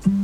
Halo,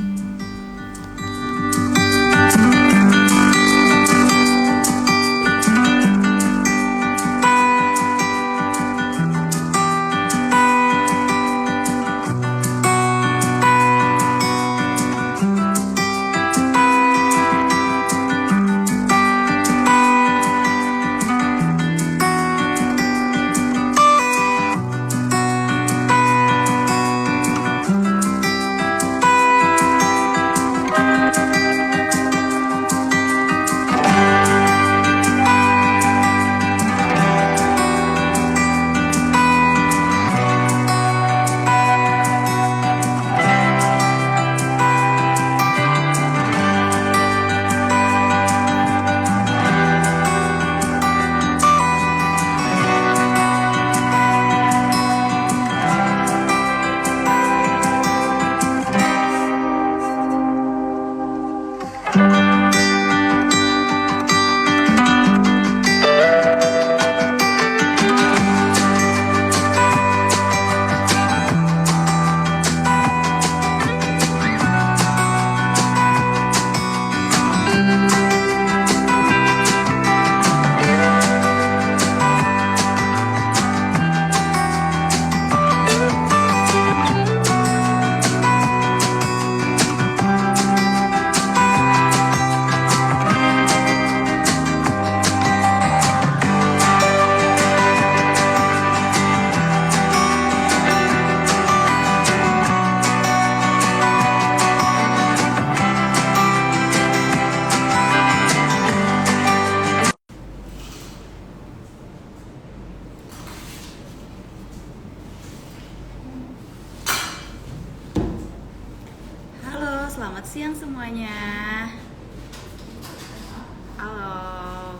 selamat siang semuanya. Halo.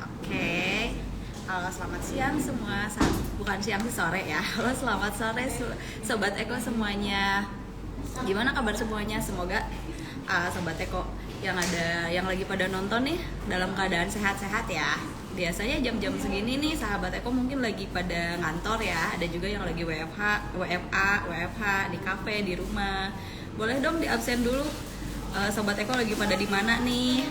Oke. Halo, selamat siang semua. Bukan siang sih, sore ya. Halo, selamat sore Sobat Eko semuanya. Gimana kabar semuanya? Semoga Sobat Eko yang lagi pada nonton nih dalam keadaan sehat-sehat ya. Biasanya jam-jam segini nih sahabat Eko mungkin lagi pada ngantor ya. Ada juga yang lagi WFH di kafe, di rumah. Boleh dong di absen dulu. Sobat Eko lagi pada di mana nih?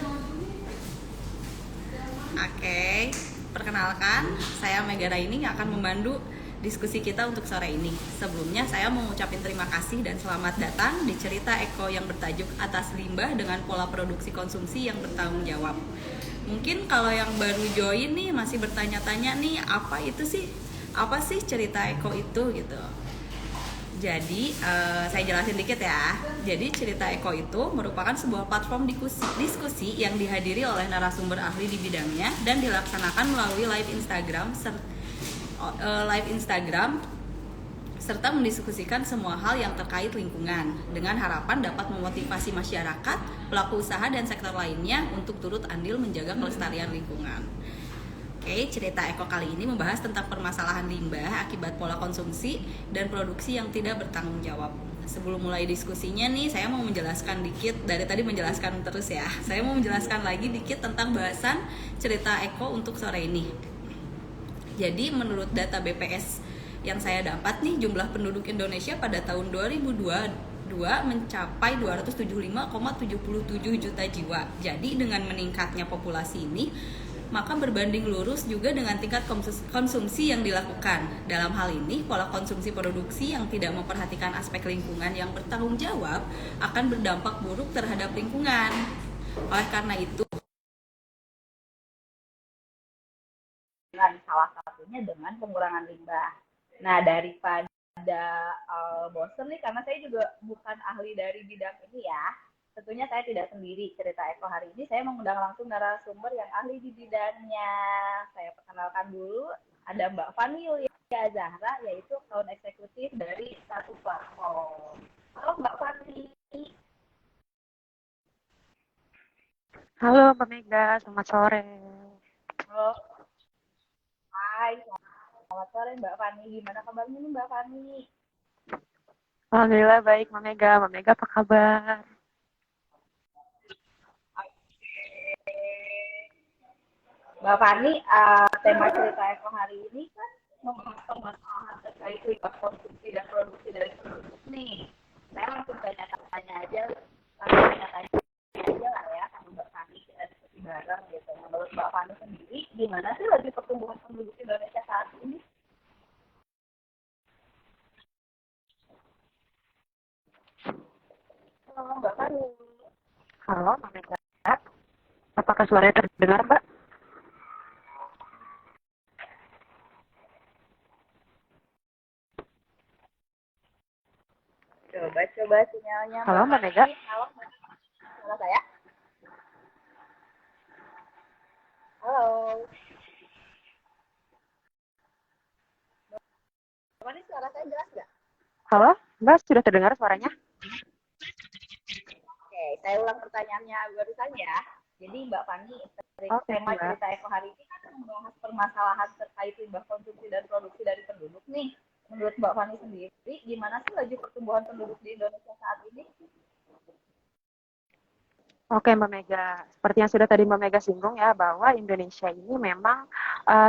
Oke, perkenalkan saya Mega Raini yang akan memandu diskusi kita untuk sore ini. Sebelumnya saya mau ngucapin terima kasih dan selamat datang di cerita Eko yang bertajuk Atas Limbah dengan Pola Produksi Konsumsi yang Bertanggung Jawab. Mungkin kalau yang baru join nih masih bertanya-tanya nih, apa sih cerita Eko itu gitu. Jadi saya jelasin dikit ya. Jadi cerita Eko itu merupakan sebuah platform diskusi yang dihadiri oleh narasumber ahli di bidangnya dan dilaksanakan melalui live Instagram serta mendiskusikan semua hal yang terkait lingkungan dengan harapan dapat memotivasi masyarakat, pelaku usaha dan sektor lainnya untuk turut andil menjaga kelestarian lingkungan. Oke, cerita Eko kali ini membahas tentang permasalahan limbah akibat pola konsumsi dan produksi yang tidak bertanggung jawab. Sebelum mulai diskusinya nih, saya mau menjelaskan dikit, dari tadi menjelaskan terus ya. Saya mau menjelaskan lagi dikit tentang bahasan cerita Eko untuk sore ini. Jadi menurut data BPS yang saya dapat nih, jumlah penduduk Indonesia pada tahun 2022 mencapai 275,77 juta jiwa. Jadi dengan meningkatnya populasi ini, maka berbanding lurus juga dengan tingkat konsumsi yang dilakukan. Dalam hal ini, pola konsumsi produksi yang tidak memperhatikan aspek lingkungan yang bertanggung jawab akan berdampak buruk terhadap lingkungan. Oleh karena itu, salah satunya dengan pengurangan limbah. Nah, daripada bosen nih, karena saya juga bukan ahli dari bidang ini ya, tentunya saya tidak sendiri. Cerita Eko hari ini saya mengundang langsung narasumber yang ahli di bidangnya. Saya perkenalkan dulu, ada Mbak Fani Yulia Zahra, yaitu account eksekutif dari satu platform. Halo Mbak Fani. Halo Mbak Mega, selamat sore. Halo. Hai, selamat sore Mbak Fani. Gimana kabarnya nih Mbak Fani? Alhamdulillah baik Mbak Mega. Mbak Mega apa kabar? Mbak Fani, tema cerita Eko hari ini kan membahas permasalahan terkait limbah konsumsi dan produksi dari produk nih. Saya langsung tanya-tanya gimana sih laju pertumbuhan penduduk Indonesia saat ini? Halo, Mbak Fani. Halo, Mbak Mega. Apakah suaranya terdengar, Mbak? Coba sinyalnya Halo, Mbak Mbak Mega. Fani. Halo, Mbak. Halo saya. Halo. Mbak Fani, suara saya jelas nggak? Halo, Mbak, sudah terdengar suaranya? Oke, saya ulang pertanyaannya barusan ya. Jadi Mbak Fani, Oke, tema Mbak. cerita Eko hari ini kan membahas permasalahan terkait limbah konsumsi dan produksi dari penduduk nih. Menurut Mbak Fani sendiri, gimana sih laju pertumbuhan penduduk di Indonesia saat ini? Oke, Mbak Mega. Seperti yang sudah tadi Mbak Mega singgung ya, bahwa Indonesia ini memang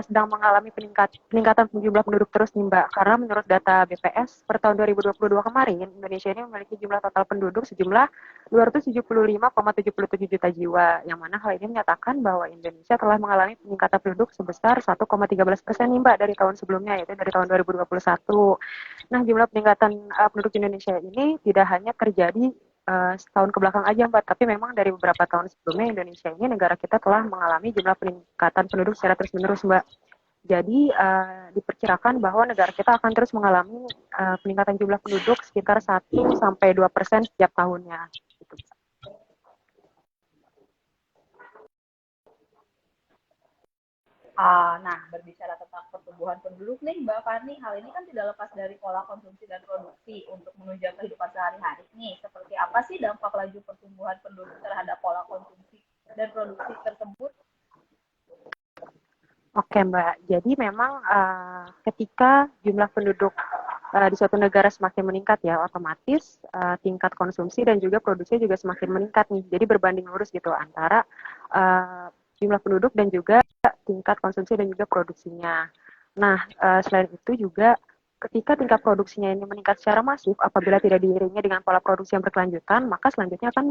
sedang mengalami peningkatan jumlah penduduk terus nih, Mbak. Karena menurut data BPS per tahun 2022 kemarin, Indonesia ini memiliki jumlah total penduduk sejumlah 275,77 juta jiwa. Yang mana hal ini menyatakan bahwa Indonesia telah mengalami peningkatan penduduk sebesar 1,13% nih, Mbak, dari tahun sebelumnya, yaitu dari tahun 2021. Nah, jumlah peningkatan penduduk Indonesia ini tidak hanya terjadi setahun ke belakang aja, Mbak, tapi memang dari beberapa tahun sebelumnya Indonesia ini negara kita telah mengalami jumlah peningkatan penduduk secara terus-menerus, Mbak. Jadi diperkirakan bahwa negara kita akan terus mengalami peningkatan jumlah penduduk sekitar 1-2% setiap tahunnya. Gitu. Nah, berbicara tentang pertumbuhan penduduk nih, Mbak Fani, hal ini kan tidak lepas dari pola konsumsi dan produksi untuk menunjang kehidupan sehari-hari nih. Seperti apa sih dampak laju pertumbuhan penduduk terhadap pola konsumsi dan produksi tersebut? Oke, Mbak. Jadi memang ketika jumlah penduduk di suatu negara semakin meningkat ya, otomatis tingkat konsumsi dan juga produksi juga semakin meningkat nih. Jadi berbanding lurus gitu antara jumlah penduduk dan juga tingkat konsumsi dan juga produksinya. Nah, selain itu juga ketika tingkat produksinya ini meningkat secara masif, apabila tidak diiringi dengan pola produksi yang berkelanjutan, maka selanjutnya akan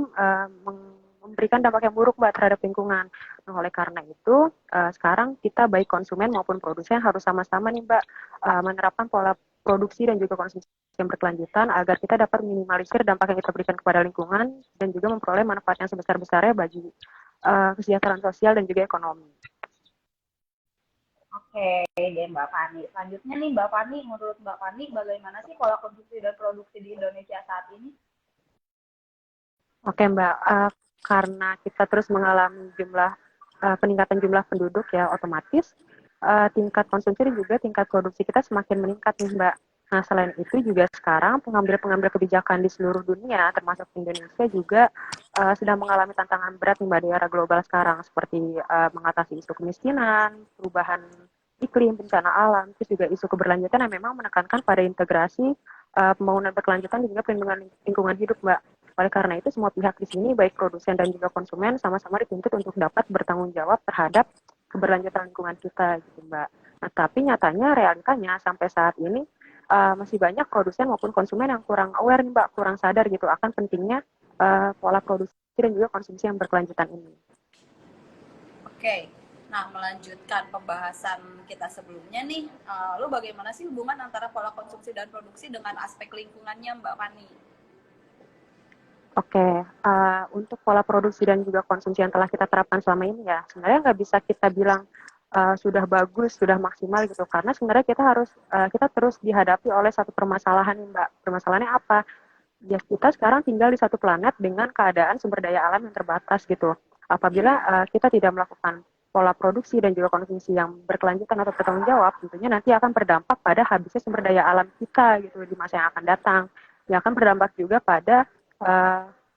memberikan dampak yang buruk, Mbak, terhadap lingkungan. Nah, oleh karena itu, sekarang kita baik konsumen maupun produsen harus sama-sama nih, Mbak, menerapkan pola produksi dan juga konsumsi yang berkelanjutan agar kita dapat minimalisir dampak yang kita berikan kepada lingkungan dan juga memperoleh manfaat yang sebesar-besarnya bagi kesejahteraan sosial dan juga ekonomi. Oke, deh Mbak Fani. Selanjutnya nih Mbak Fani, menurut Mbak Fani bagaimana sih pola konsumsi dan produksi di Indonesia saat ini? Oke, Mbak, karena kita terus mengalami peningkatan jumlah penduduk ya, otomatis tingkat konsumsi dan juga tingkat produksi kita semakin meningkat nih, Mbak. Nah, selain itu juga sekarang pengambil kebijakan di seluruh dunia, termasuk Indonesia juga sedang mengalami tantangan berat nih, Mbak, di era global sekarang, seperti mengatasi isu kemiskinan, perubahan iklim, bencana alam, terus juga isu keberlanjutan yang memang menekankan pada integrasi pembangunan berkelanjutan dan juga perlindungan lingkungan hidup, Mbak. Oleh karena itu, semua pihak di sini, baik produsen dan juga konsumen, sama-sama dituntut untuk dapat bertanggung jawab terhadap keberlanjutan lingkungan kita, gitu, Mbak. Nah, tapi nyatanya, realitanya sampai saat ini masih banyak produsen maupun konsumen yang kurang aware nih, Mbak, kurang sadar gitu akan pentingnya pola produksi dan juga konsumsi yang berkelanjutan ini. Oke, nah melanjutkan pembahasan kita sebelumnya nih, lalu bagaimana sih hubungan antara pola konsumsi dan produksi dengan aspek lingkungannya, Mbak Fani? Oke, untuk pola produksi dan juga konsumsi yang telah kita terapkan selama ini ya, sebenarnya nggak bisa kita bilang sudah bagus, sudah maksimal gitu, karena sebenarnya kita terus dihadapi oleh satu permasalahan nih, Mbak. Permasalahannya apa? Ya, kita sekarang tinggal di satu planet dengan keadaan sumber daya alam yang terbatas gitu. Apabila kita tidak melakukan pola produksi dan juga konsumsi yang berkelanjutan atau bertanggung jawab, tentunya nanti akan berdampak pada habisnya sumber daya alam kita gitu di masa yang akan datang. Yang akan berdampak juga pada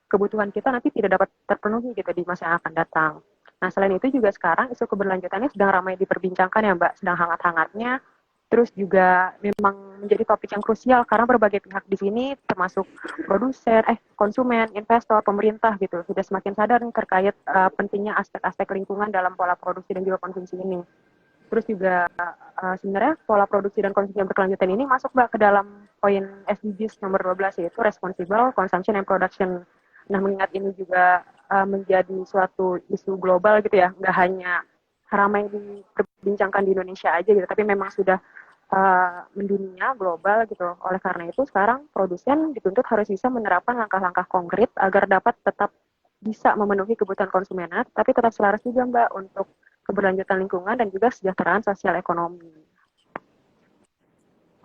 kebutuhan kita nanti tidak dapat terpenuhi gitu di masa yang akan datang. Nah, selain itu juga sekarang isu keberlanjutannya sedang ramai diperbincangkan ya, Mbak, sedang hangat-hangatnya. Terus juga memang menjadi topik yang krusial karena berbagai pihak di sini termasuk produsen, konsumen, investor, pemerintah gitu sudah semakin sadar nih terkait pentingnya aspek-aspek lingkungan dalam pola produksi dan juga konsumsi ini. Terus juga sebenarnya pola produksi dan konsumsi yang berkelanjutan ini masuk, Mbak, ke dalam poin SDGs nomor 12 yaitu Responsible Consumption and Production. Nah, mengingat ini juga menjadi suatu isu global gitu ya, nggak hanya ramai dibincangkan di Indonesia aja gitu, tapi memang sudah mendunia global gitu. Oleh karena itu sekarang produsen dituntut harus bisa menerapkan langkah-langkah konkret agar dapat tetap bisa memenuhi kebutuhan konsumennya, tapi tetap selaras juga Mbak untuk keberlanjutan lingkungan dan juga kesejahteraan sosial ekonomi.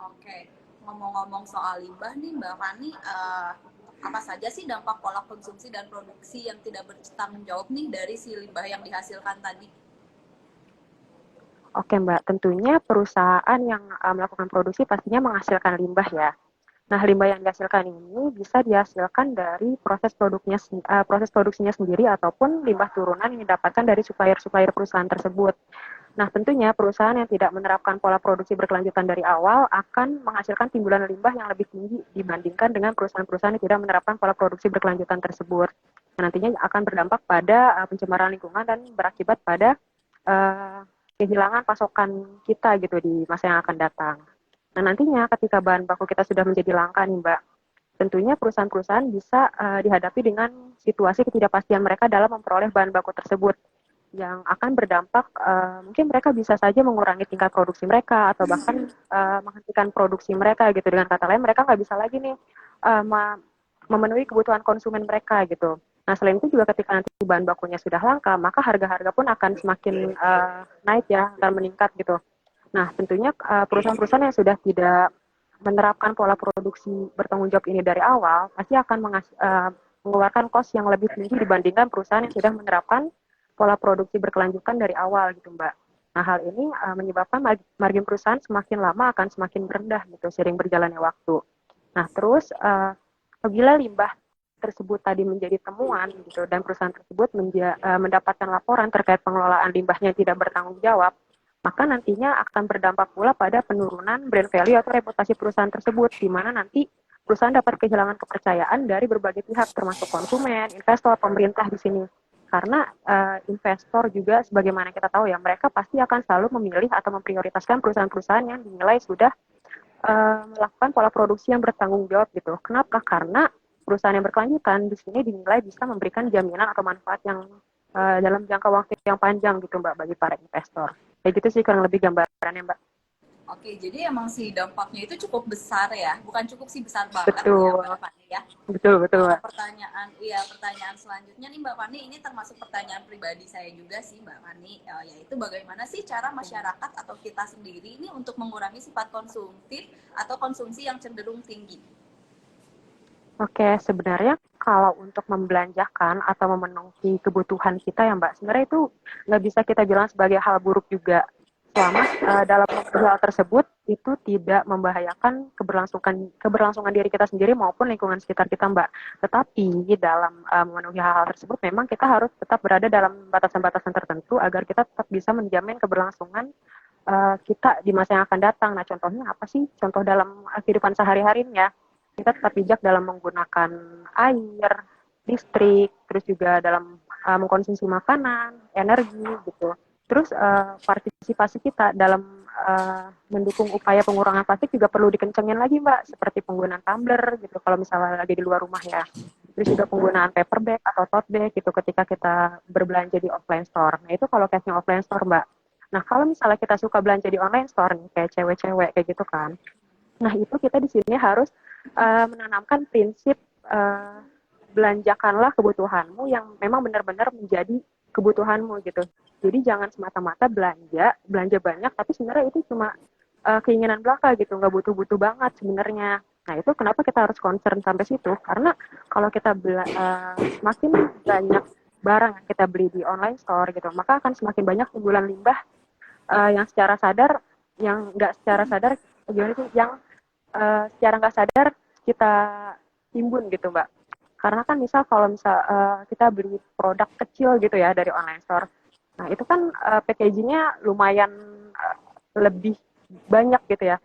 Oke, ngomong-ngomong soal limbah nih Mbak Fani, apa saja sih dampak pola konsumsi dan produksi yang tidak bertanggung jawab nih dari si limbah yang dihasilkan tadi? Oke Mbak, tentunya perusahaan yang melakukan produksi pastinya menghasilkan limbah ya. Nah, limbah yang dihasilkan ini bisa dihasilkan dari proses produksinya sendiri ataupun limbah turunan yang didapatkan dari supplier-supplier perusahaan tersebut. Nah, tentunya perusahaan yang tidak menerapkan pola produksi berkelanjutan dari awal akan menghasilkan timbulan limbah yang lebih tinggi dibandingkan dengan perusahaan-perusahaan yang tidak menerapkan pola produksi berkelanjutan tersebut. Nah, nantinya akan berdampak pada pencemaran lingkungan dan berakibat pada uh, kehilangan pasokan kita gitu di masa yang akan datang. Nah, nantinya ketika bahan baku kita sudah menjadi langka nih, Mbak, tentunya perusahaan-perusahaan bisa dihadapi dengan situasi ketidakpastian mereka dalam memperoleh bahan baku tersebut yang akan berdampak mungkin mereka bisa saja mengurangi tingkat produksi mereka atau bahkan menghentikan produksi mereka gitu. Dengan kata lain mereka nggak bisa lagi nih uh, memenuhi kebutuhan konsumen mereka gitu. Nah, selain itu juga ketika nanti bahan bakunya sudah langka, maka harga-harga pun akan semakin naik ya, akan meningkat gitu. Nah, tentunya perusahaan-perusahaan yang sudah tidak menerapkan pola produksi bertanggung jawab ini dari awal, pasti akan mengeluarkan kos yang lebih tinggi dibandingkan perusahaan yang sudah menerapkan pola produksi berkelanjutan dari awal gitu, Mbak. Nah, hal ini menyebabkan margin perusahaan semakin lama akan semakin rendah gitu, sering berjalannya waktu. Nah, terus apabila limbah tersebut tadi menjadi temuan gitu dan perusahaan tersebut mendapatkan laporan terkait pengelolaan limbahnya yang tidak bertanggung jawab, maka nantinya akan berdampak pula pada penurunan brand value atau reputasi perusahaan tersebut, di mana nanti perusahaan dapat kehilangan kepercayaan dari berbagai pihak, termasuk konsumen, investor, pemerintah di sini. Karena investor juga, sebagaimana kita tahu ya, mereka pasti akan selalu memilih atau memprioritaskan perusahaan-perusahaan yang dinilai sudah melakukan pola produksi yang bertanggung jawab gitu. Kenapa? Karena perusahaan yang berkelanjutan di sini dinilai bisa memberikan jaminan atau manfaat yang dalam jangka waktu yang panjang gitu Mbak bagi para investor. Kayak gitu sih kurang lebih gambarannya Mbak. Oke, jadi emang sih dampaknya itu cukup besar ya, bukan cukup sih besar banget ya Betul, Mbak Fani ya. betul, betul Mbak. Pertanyaan selanjutnya nih Mbak Fani, ini termasuk pertanyaan pribadi saya juga sih Mbak Fani, yaitu bagaimana sih cara masyarakat atau kita sendiri ini untuk mengurangi sifat konsumtif atau konsumsi yang cenderung tinggi. Oke, sebenarnya kalau untuk membelanjakan atau memenuhi kebutuhan kita ya Mbak, sebenarnya itu nggak bisa kita bilang sebagai hal buruk juga. Selama dalam memenuhi hal tersebut itu tidak membahayakan keberlangsungan diri kita sendiri maupun lingkungan sekitar kita Mbak. Tetapi dalam memenuhi hal-hal tersebut memang kita harus tetap berada dalam batasan-batasan tertentu agar kita tetap bisa menjamin keberlangsungan kita di masa yang akan datang. Nah, contohnya apa sih? Contoh dalam kehidupan sehari-hari ya, kita tetap bijak dalam menggunakan air, listrik, terus juga dalam mengkonsumsi makanan, energi gitu. Terus partisipasi kita dalam mendukung upaya pengurangan plastik juga perlu dikencengin lagi Mbak, seperti penggunaan tumbler gitu kalau misalnya lagi di luar rumah ya. Terus juga penggunaan paper bag atau tote bag gitu ketika kita berbelanja di offline store. Nah itu kalau case-nya offline store Mbak. Nah kalau misalnya kita suka belanja di online store nih, kayak cewek-cewek kayak gitu kan. Nah itu kita di sini harus menanamkan prinsip belanjakanlah kebutuhanmu yang memang benar-benar menjadi kebutuhanmu gitu. Jadi jangan semata-mata belanja banyak, tapi sebenarnya itu cuma keinginan belaka gitu, nggak butuh-butuh banget sebenarnya. Nah itu kenapa kita harus concern sampai situ? Karena kalau kita semakin banyak barang yang kita beli di online store gitu, maka akan semakin banyak timbulan limbah yang secara sadar, yang nggak secara sadar, gimana sih, yang secara nggak sadar kita timbun gitu Mbak. Karena kan misal kalau misal kita beli produk kecil gitu ya dari online store, nah itu kan packagingnya lumayan lebih banyak gitu ya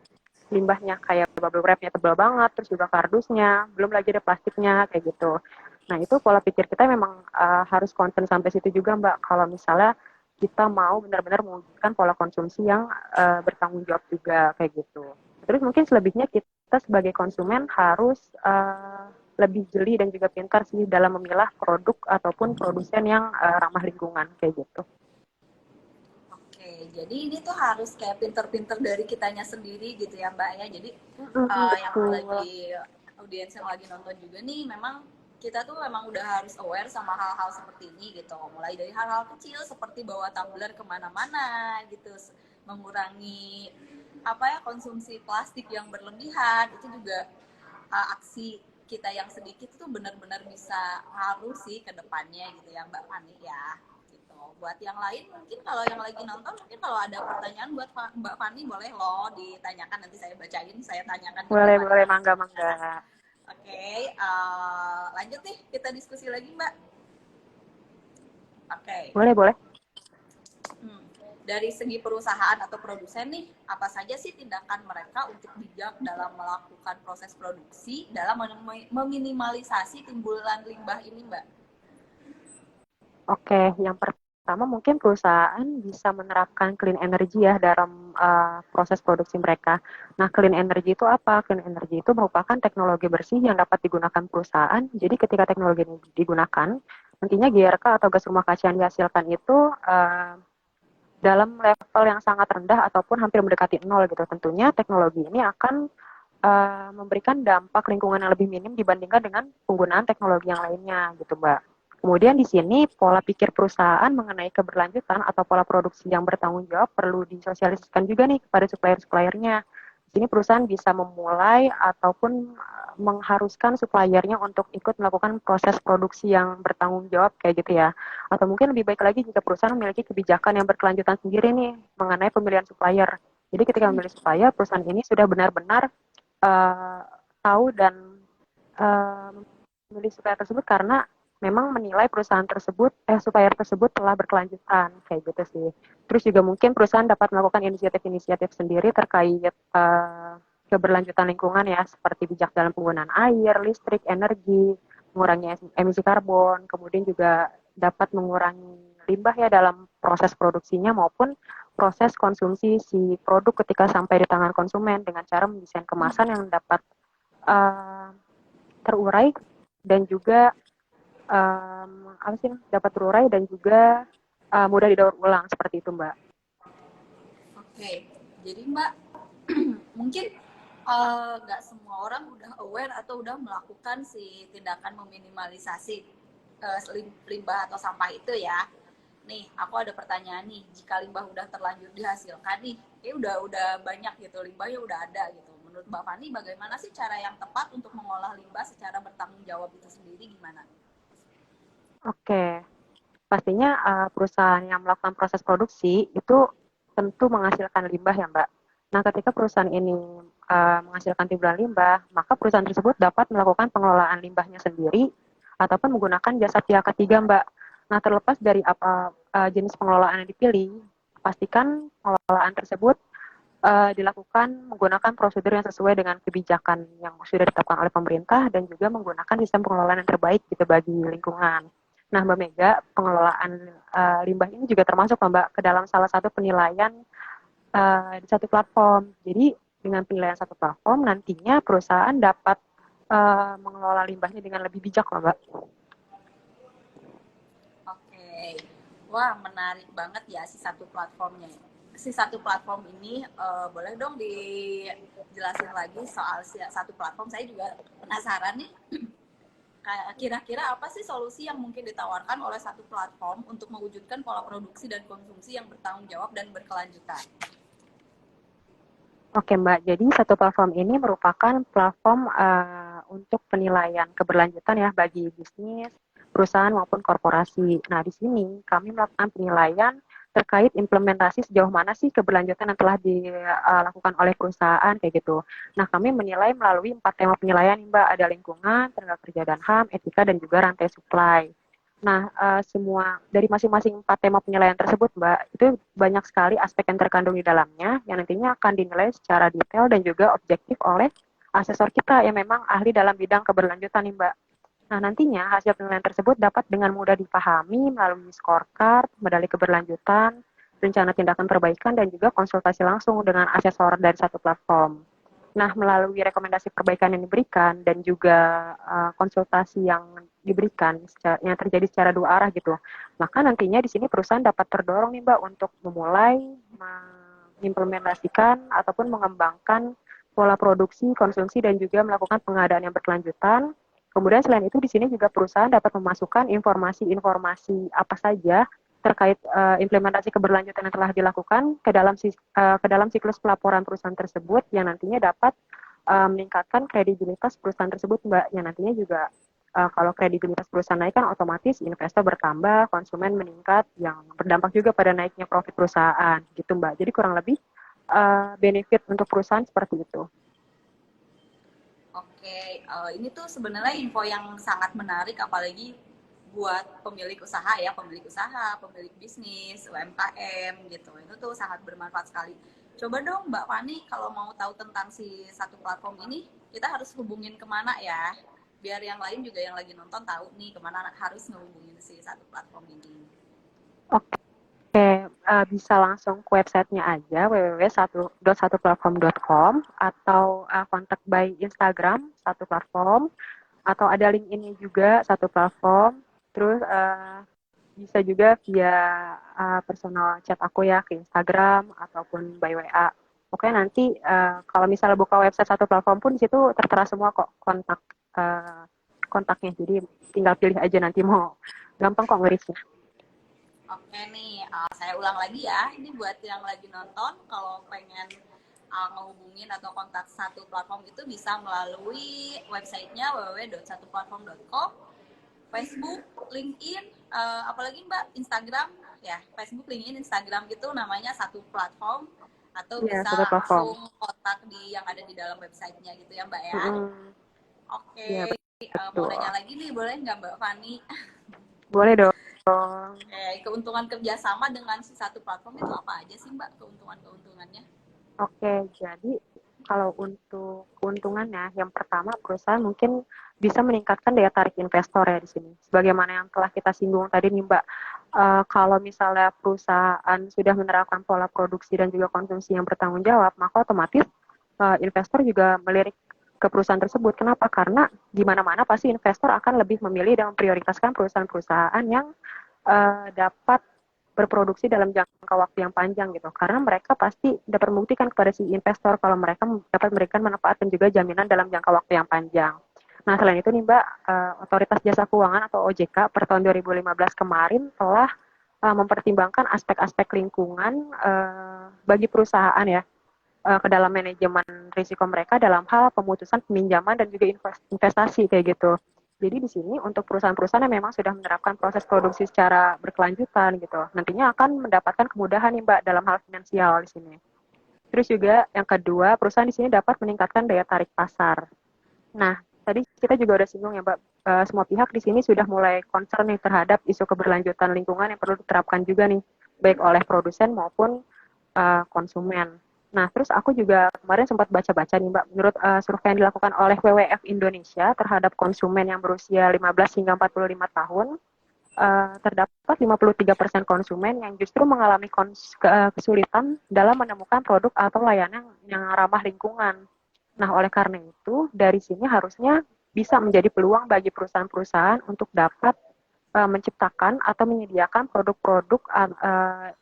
limbahnya, kayak bubble wrapnya tebal banget, terus juga kardusnya, belum lagi ada plastiknya kayak gitu. Nah itu pola pikir kita memang harus concern sampai situ juga Mbak, kalau misalnya kita mau benar-benar mewujudkan pola konsumsi yang bertanggung jawab juga kayak gitu. Terus mungkin selebihnya kita sebagai konsumen harus lebih jeli dan juga pintar sih dalam memilah produk ataupun produsen yang ramah lingkungan kayak gitu. Oke, Jadi ini tuh harus kayak pinter-pinter dari kitanya sendiri gitu ya Mbak ya. Jadi yang Betul. lagi audiens yang lagi nonton juga nih, memang kita tuh memang udah harus aware sama hal-hal seperti ini gitu. Mulai dari hal-hal kecil seperti bawa tumbler kemana-mana gitu, mengurangi konsumsi plastik yang berlebihan, itu juga aksi kita yang sedikit itu benar-benar bisa ngaruh sih ke depannya gitu ya Mbak Fani ya. Gitu. Buat yang lain mungkin kalau yang lagi nonton, mungkin kalau ada pertanyaan buat Mbak Fani boleh loh ditanyakan, nanti saya bacain, saya tanyakan juga Boleh, pada. mangga. Oke, lanjut nih kita diskusi lagi Mbak. Oke. Boleh. Dari segi perusahaan atau produsen nih, apa saja sih tindakan mereka untuk bijak dalam melakukan proses produksi dalam meminimalisasi timbulan limbah ini, Mbak? Oke, yang pertama mungkin perusahaan bisa menerapkan clean energy ya dalam proses produksi mereka. Nah, clean energy itu apa? Clean energy itu merupakan teknologi bersih yang dapat digunakan perusahaan. Jadi ketika teknologi ini digunakan, nantinya GRK atau gas rumah kaca yang dihasilkan itu dalam level yang sangat rendah ataupun hampir mendekati nol gitu. Tentunya teknologi ini akan memberikan dampak lingkungan yang lebih minim dibandingkan dengan penggunaan teknologi yang lainnya gitu, Mbak. Kemudian di sini pola pikir perusahaan mengenai keberlanjutan atau pola produksi yang bertanggung jawab perlu disosialisasikan juga nih kepada supplier-suppliernya. Di sini perusahaan bisa memulai ataupun mengharuskan suppliernya untuk ikut melakukan proses produksi yang bertanggung jawab kayak gitu ya. Atau mungkin lebih baik lagi jika perusahaan memiliki kebijakan yang berkelanjutan sendiri nih mengenai pemilihan supplier. Jadi ketika memilih supplier, perusahaan ini sudah benar-benar tahu dan uh, memilih supplier tersebut karena memang menilai perusahaan tersebut supplier tersebut telah berkelanjutan kayak gitu sih. Terus juga mungkin perusahaan dapat melakukan inisiatif-inisiatif sendiri terkait keberlanjutan lingkungan ya, seperti bijak dalam penggunaan air, listrik, energi, mengurangi emisi karbon, kemudian juga dapat mengurangi limbah ya dalam proses produksinya maupun proses konsumsi si produk ketika sampai di tangan konsumen dengan cara mendesain kemasan yang dapat terurai dan juga dapat terurai dan juga mudah didaur ulang seperti itu, Mbak. Oke, jadi Mbak mungkin nggak semua orang udah aware atau udah melakukan si tindakan meminimalisasi limbah atau sampah itu ya. Nih, aku ada pertanyaan nih. Jika limbah udah terlanjur dihasilkan nih, udah banyak gitu, limbahnya udah ada gitu. Menurut Mbak Fani, bagaimana sih cara yang tepat untuk mengolah limbah secara bertanggung jawab itu sendiri gimana? Oke, pastinya perusahaan yang melakukan proses produksi itu tentu menghasilkan limbah ya, Mbak. Nah, ketika perusahaan ini menghasilkan timbulan limbah, maka perusahaan tersebut dapat melakukan pengelolaan limbahnya sendiri ataupun menggunakan jasa pihak ketiga, Mbak. Nah, terlepas dari apa jenis pengelolaan yang dipilih, pastikan pengelolaan tersebut dilakukan menggunakan prosedur yang sesuai dengan kebijakan yang sudah ditetapkan oleh pemerintah dan juga menggunakan sistem pengelolaan yang terbaik gitu bagi lingkungan. Nah, Mbak Mega, pengelolaan limbah ini juga termasuk Mbak ke dalam salah satu penilaian di satu platform. Jadi dengan penilaian satu platform nantinya perusahaan dapat mengelola limbahnya dengan lebih bijak Mbak. Oke, wah menarik banget ya si satu platformnya. Si satu platform ini boleh dong dijelasin lagi soal si satu platform. Saya juga penasaran nih. Kira-kira apa sih solusi yang mungkin ditawarkan oleh satu platform untuk mewujudkan pola produksi dan konsumsi yang bertanggung jawab dan berkelanjutan? Oke Mbak, jadi satu platform ini merupakan platform untuk penilaian keberlanjutan ya bagi bisnis, perusahaan maupun korporasi. Nah di sini kami melakukan penilaian terkait implementasi sejauh mana sih keberlanjutan yang telah dilakukan oleh perusahaan kayak gitu. Nah kami menilai melalui 4 tema penilaian Mbak, ada lingkungan, tenaga kerja dan HAM, etika dan juga rantai supply. Nah, semua dari masing-masing 4 tema penilaian tersebut, Mbak, itu banyak sekali aspek yang terkandung di dalamnya yang nantinya akan dinilai secara detail dan juga objektif oleh asesor kita yang memang ahli dalam bidang keberlanjutan nih, Mbak. Nah, nantinya hasil penilaian tersebut dapat dengan mudah dipahami melalui scorecard, medali keberlanjutan, rencana tindakan perbaikan, dan juga konsultasi langsung dengan asesor dari satu platform. Nah, melalui rekomendasi perbaikan yang diberikan dan juga konsultasi yang diberikan, yang terjadi secara dua arah gitu. Maka nantinya di sini perusahaan dapat terdorong nih Mbak untuk memulai mengimplementasikan ataupun mengembangkan pola produksi, konsumsi, dan juga melakukan pengadaan yang berkelanjutan. Kemudian selain itu di sini juga perusahaan dapat memasukkan informasi-informasi apa saja terkait implementasi keberlanjutan yang telah dilakukan ke dalam siklus pelaporan perusahaan tersebut yang nantinya dapat meningkatkan kredibilitas perusahaan tersebut Mbak, yang nantinya juga kalau kredibilitas perusahaan naik kan otomatis investor bertambah, konsumen meningkat, yang berdampak juga pada naiknya profit perusahaan gitu Mbak. Jadi kurang lebih benefit untuk perusahaan seperti itu. Oke, ini tuh sebenarnya info yang sangat menarik, apalagi buat pemilik usaha ya, pemilik bisnis, UMKM gitu. Itu tuh sangat bermanfaat sekali. Coba dong Mbak Fani, kalau mau tahu tentang si satu platform ini, kita harus hubungin kemana ya? Biar yang lain juga yang lagi nonton tahu nih kemana harus ngehubungin si satu platform ini. Oke, bisa langsung ke websitenya aja www.1.1platform.com atau kontak by Instagram satu platform atau ada link ini juga satu platform. Terus bisa juga via personal chat aku ya ke Instagram ataupun by WA. Oke, nanti kalau misalnya buka website satu platform pun di situ tertera semua kok kontaknya. Jadi tinggal pilih aja nanti mau gampang kok ngerisnya. Oke nih, saya ulang lagi ya. Ini buat yang lagi nonton, kalau pengen ngehubungin atau kontak satu platform itu bisa melalui websitenya www.satuplatform.com, Facebook, LinkedIn, apalagi Mbak, Instagram, ya Facebook, LinkedIn, Instagram gitu namanya satu platform, atau Iya, bisa satu platform. langsung kontak di yang ada di dalam websitenya gitu ya Mbak ya. Iya, Oke, mau betul. nanya lagi nih, boleh nggak Mbak Fani? Boleh dong. Keuntungan kerjasama dengan si satu platform itu apa aja sih Mbak, keuntungannya? Oke, jadi kalau untuk keuntungannya, yang pertama perusahaan mungkin bisa meningkatkan daya tarik investor ya di sini. Sebagaimana yang telah kita singgung tadi nih Mbak, kalau misalnya perusahaan sudah menerapkan pola produksi dan juga konsumsi yang bertanggung jawab, maka otomatis investor juga melirik ke perusahaan tersebut. Kenapa? Karena di mana-mana pasti investor akan lebih memilih dan memprioritaskan perusahaan-perusahaan yang dapat berproduksi dalam jangka waktu yang panjang gitu. Karena mereka pasti dapat membuktikan kepada si investor kalau mereka dapat memberikan manfaat dan juga jaminan dalam jangka waktu yang panjang. Nah, selain itu nih Mbak, Otoritas Jasa Keuangan atau OJK per tahun 2015 kemarin telah mempertimbangkan aspek-aspek lingkungan bagi perusahaan ya ke dalam manajemen risiko mereka dalam hal pemutusan peminjaman dan juga investasi kayak gitu. Jadi di sini untuk perusahaan-perusahaan yang memang sudah menerapkan proses produksi secara berkelanjutan gitu, nantinya akan mendapatkan kemudahan nih Mbak dalam hal finansial di sini. Terus juga yang kedua, perusahaan di sini dapat meningkatkan daya tarik pasar. Nah, tadi kita juga udah singgung ya Mbak, semua pihak di sini sudah mulai concern nih terhadap isu keberlanjutan lingkungan yang perlu diterapkan juga nih, baik oleh produsen maupun konsumen. Nah, terus aku juga kemarin sempat baca-baca nih Mbak, menurut survei yang dilakukan oleh WWF Indonesia terhadap konsumen yang berusia 15 hingga 45 tahun, terdapat 53% konsumen yang justru mengalami kesulitan dalam menemukan produk atau layanan yang ramah lingkungan. Nah, oleh karena itu, dari sini harusnya bisa menjadi peluang bagi perusahaan-perusahaan untuk dapat menciptakan atau menyediakan produk-produk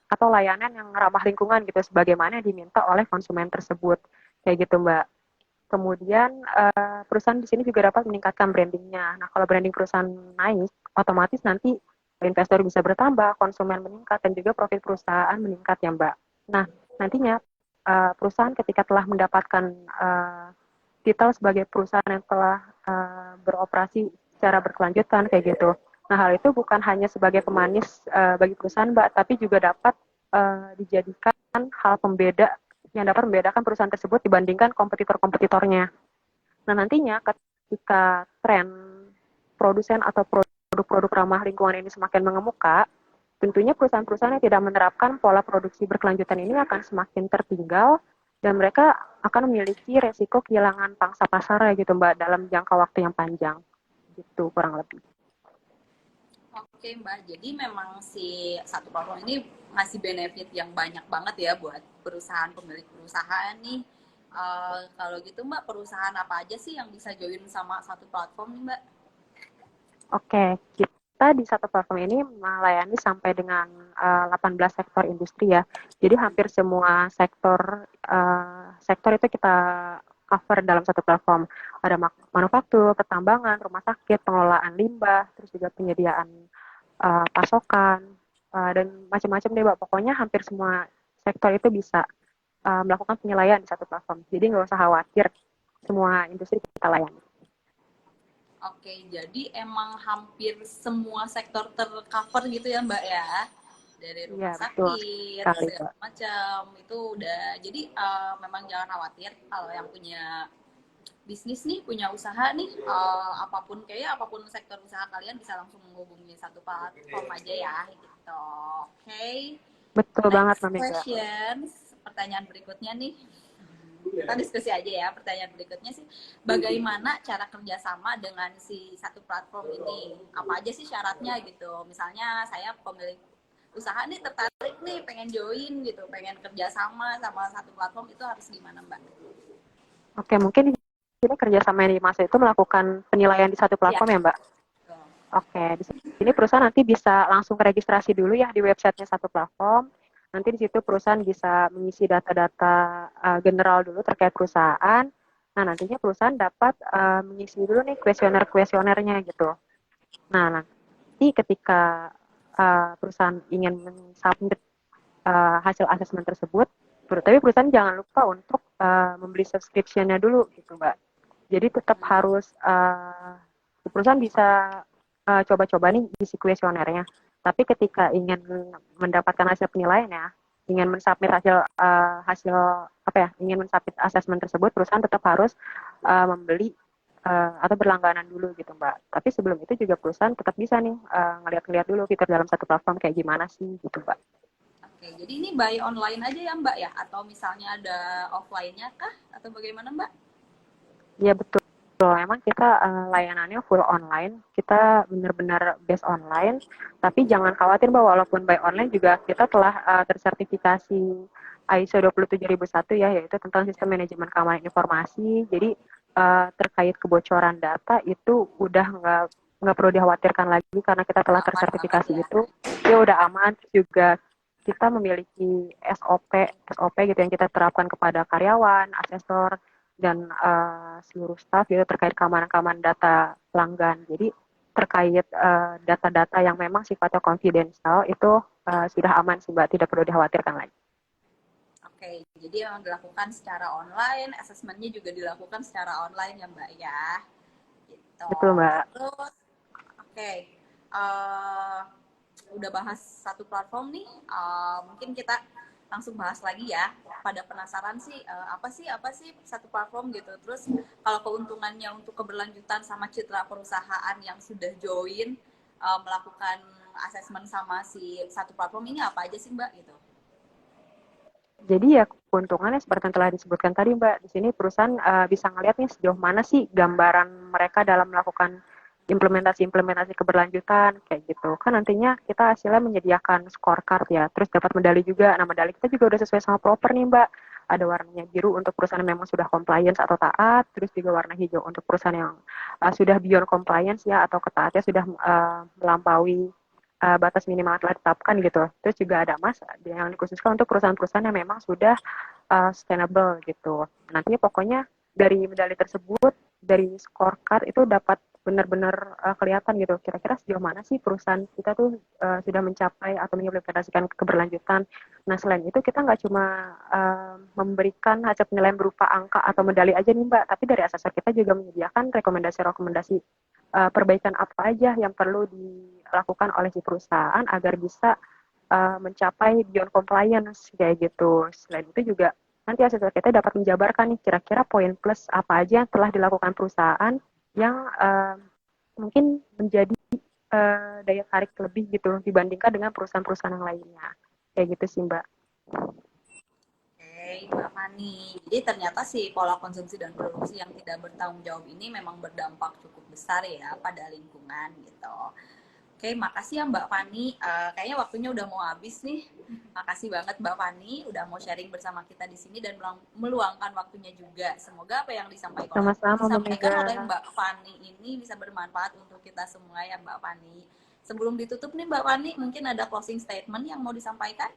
atau layanan yang ramah lingkungan gitu sebagaimana yang diminta oleh konsumen tersebut kayak gitu Mbak. Kemudian perusahaan di sini juga dapat meningkatkan brandingnya. Nah kalau branding perusahaan naik, otomatis nanti investor bisa bertambah, konsumen meningkat dan juga profit perusahaan meningkat ya Mbak. Nah nantinya perusahaan ketika telah mendapatkan titel sebagai perusahaan yang telah beroperasi secara berkelanjutan kayak gitu. Nah, hal itu bukan hanya sebagai pemanis bagi perusahaan, Mbak, tapi juga dapat dijadikan hal pembeda yang dapat membedakan perusahaan tersebut dibandingkan kompetitor-kompetitornya. Nah, nantinya ketika tren produsen atau produk-produk ramah lingkungan ini semakin mengemuka, tentunya perusahaan-perusahaan yang tidak menerapkan pola produksi berkelanjutan ini akan semakin tertinggal dan mereka akan memiliki resiko kehilangan pangsa pasar ya gitu Mbak dalam jangka waktu yang panjang gitu kurang lebih. Oke Mbak, jadi memang si satu platform ini ngasih benefit yang banyak banget ya buat perusahaan, pemilik perusahaan nih. Kalau gitu Mbak, perusahaan apa aja sih yang bisa join sama satu platform nih Mbak? Oke, kita di satu platform ini melayani sampai dengan 18 sektor industri ya. Jadi hampir semua sektor itu kita cover dalam satu platform. Ada manufaktur, pertambangan, rumah sakit, pengelolaan limbah, terus juga penyediaan pasokan, dan macam-macam deh, Mbak. Pokoknya hampir semua sektor itu bisa melakukan penilaian di satu platform. Jadi nggak usah khawatir, semua industri kita layani. Oke, jadi emang hampir semua sektor tercover gitu ya Mbak ya? Dari Iya, rumah betul sakit, sekali, segala Mbak. macam, itu udah. Jadi memang jangan khawatir kalau yang punya bisnis nih, punya usaha nih, apapun sektor usaha kalian bisa langsung menghubungi satu platform aja ya gitu. Oke, Betul banget, next Mbak Mega. questions, pertanyaan berikutnya nih, kita diskusi aja ya. Pertanyaan berikutnya sih, bagaimana cara kerjasama dengan si satu platform ini? Apa aja sih syaratnya gitu? Misalnya saya pemilik usaha nih, tertarik nih, pengen join gitu, pengen kerjasama sama satu platform, itu harus gimana Mbak? Oke, mungkin di sini kerjasama yang dimaksud itu melakukan penilaian di satu Ya. platform ya, Mbak? Oke, di sini perusahaan nanti bisa langsung registrasi dulu ya di websitenya satu platform. Nanti di situ perusahaan bisa mengisi data-data general dulu terkait perusahaan. Nah, nantinya perusahaan dapat mengisi dulu nih kuesioner-kuesionernya gitu. Nah, nanti ketika perusahaan ingin mensubmit hasil asesmen tersebut, tapi perusahaan jangan lupa untuk membeli subscription-nya dulu gitu, Mbak. Jadi tetap harus perusahaan bisa coba-coba nih isi kuesionernya. Tapi ketika ingin mendapatkan hasil penilaian ya, ingin mensubmit hasil apa ya, ingin mensubmit asesmen tersebut, perusahaan tetap harus membeli atau berlangganan dulu gitu, Mbak. Tapi sebelum itu juga perusahaan tetap bisa nih ngeliat-ngeliat dulu fitur dalam satu platform kayak gimana sih gitu, Mbak. Oke, jadi ini buy online aja ya Mbak ya? Atau misalnya ada offline-nya kah? Atau bagaimana Mbak? Iya betul. Emang kita layanannya full online, kita benar-benar base online, tapi jangan khawatir bahwa walaupun by online juga kita telah tersertifikasi ISO 27001 ya, yaitu tentang sistem manajemen keamanan informasi. Jadi terkait kebocoran data itu udah nggak perlu dikhawatirkan lagi karena kita telah Udah aman banget tersertifikasi ya? itu, ya udah aman. Terus juga kita memiliki SOP gitu yang kita terapkan kepada karyawan, asesor, dan seluruh staff gitu terkait keamanan data pelanggan. Jadi terkait data-data yang memang sifatnya confidential itu sudah aman sih Mbak, tidak perlu dikhawatirkan lagi. Oke, jadi memang dilakukan secara online, asesmennya juga dilakukan secara online ya Mbak ya? Gitu. Betul Mbak. Terus, oke, uh, udah bahas satu platform nih, mungkin kita langsung bahas lagi ya. Pada penasaran sih, apa sih satu platform gitu. Terus kalau keuntungannya untuk keberlanjutan sama citra perusahaan yang sudah join melakukan asesmen sama si satu platform ini apa aja sih Mbak gitu? Jadi ya keuntungannya seperti yang telah disebutkan tadi Mbak, di sini perusahaan bisa ngelihat nih sejauh mana sih gambaran mereka dalam melakukan implementasi keberlanjutan kayak gitu. Kan nantinya kita hasilnya menyediakan scorecard ya, terus dapat medali juga. Nah medali kita juga udah sesuai sama proper nih Mbak. Ada warnanya biru untuk perusahaan yang memang sudah compliance atau taat, terus juga warna hijau untuk perusahaan yang sudah beyond compliance ya atau ketaatnya sudah melampaui batas minimal telah ditetapkan gitu. Terus juga ada emas yang dikhususkan untuk perusahaan-perusahaan yang memang sudah sustainable gitu. Nantinya pokoknya dari medali tersebut, dari scorecard itu dapat benar-benar kelihatan gitu kira-kira sejauh mana sih perusahaan kita tuh sudah mencapai atau mengimplementasikan keberlanjutan. Nah selain itu kita nggak cuma memberikan hasil penilaian berupa angka atau medali aja nih Mbak, tapi dari asesor kita juga menyediakan rekomendasi-rekomendasi perbaikan apa aja yang perlu dilakukan oleh si perusahaan agar bisa mencapai beyond compliance kayak gitu. Selain itu juga nanti asesor kita dapat menjabarkan nih kira-kira poin plus apa aja yang telah dilakukan perusahaan yang mungkin menjadi daya tarik lebih gitu dibandingkan dengan perusahaan-perusahaan yang lainnya. Kayak gitu sih Mbak. Oke, Mbak Fani. Jadi ternyata si pola konsumsi dan produksi yang tidak bertanggung jawab ini memang berdampak cukup besar ya pada lingkungan gitu. Oke, makasih ya Mbak Fani. Kayaknya waktunya udah mau habis nih. Makasih banget Mbak Fani udah mau sharing bersama kita di sini dan meluangkan waktunya juga. Semoga apa yang Sama-sama Mbak disampaikan Mega. oleh Mbak Fani ini bisa bermanfaat untuk kita semua ya Mbak Fani. Sebelum ditutup nih Mbak Fani, mungkin ada closing statement yang mau disampaikan?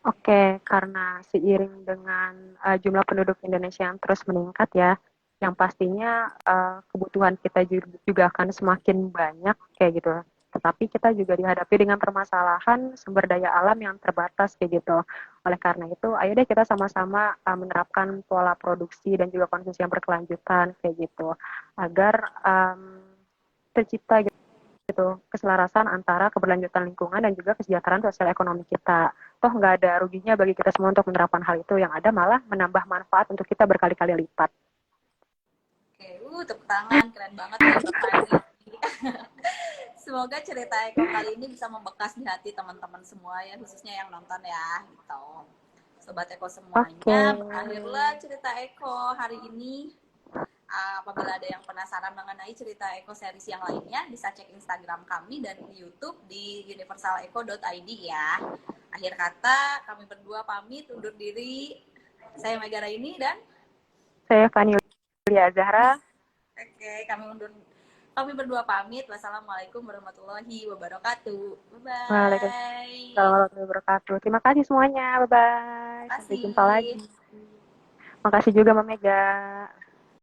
Oke, karena seiring dengan jumlah penduduk Indonesia yang terus meningkat ya, yang pastinya kebutuhan kita juga akan semakin banyak kayak gitu. Tetapi kita juga dihadapi dengan permasalahan sumber daya alam yang terbatas kayak gitu. Oleh karena itu, ayo deh kita sama-sama menerapkan pola produksi dan juga konsumsi yang berkelanjutan kayak gitu, agar tercipta gitu keselarasan antara keberlanjutan lingkungan dan juga kesejahteraan sosial ekonomi kita. Toh nggak ada ruginya bagi kita semua untuk menerapkan hal itu, yang ada malah menambah manfaat untuk kita berkali-kali lipat. Oke, tepuk tangan, keren banget ya Mbak Fani. Semoga cerita Eko kali ini bisa membekas di hati teman-teman semua ya, khususnya yang nonton ya, gitu. Sobat Eko Oke. semuanya, berakhirlah cerita Eko hari ini. Apabila ada yang penasaran mengenai cerita Eko series yang lainnya, bisa cek Instagram kami dan di YouTube di universaleco.id ya. Akhir kata, kami berdua pamit undur diri. Saya Mega Raini dan Saya Fani Yulia Zahra. Oke, kami berdua pamit. Wassalamualaikum warahmatullahi wabarakatuh. Bye Waalaikumsalam bye. warahmatullahi wabarakatuh. Terima kasih semuanya. Bye-bye. Terima Sampai jumpa kasih. lagi. Makasih juga Mbak Mega.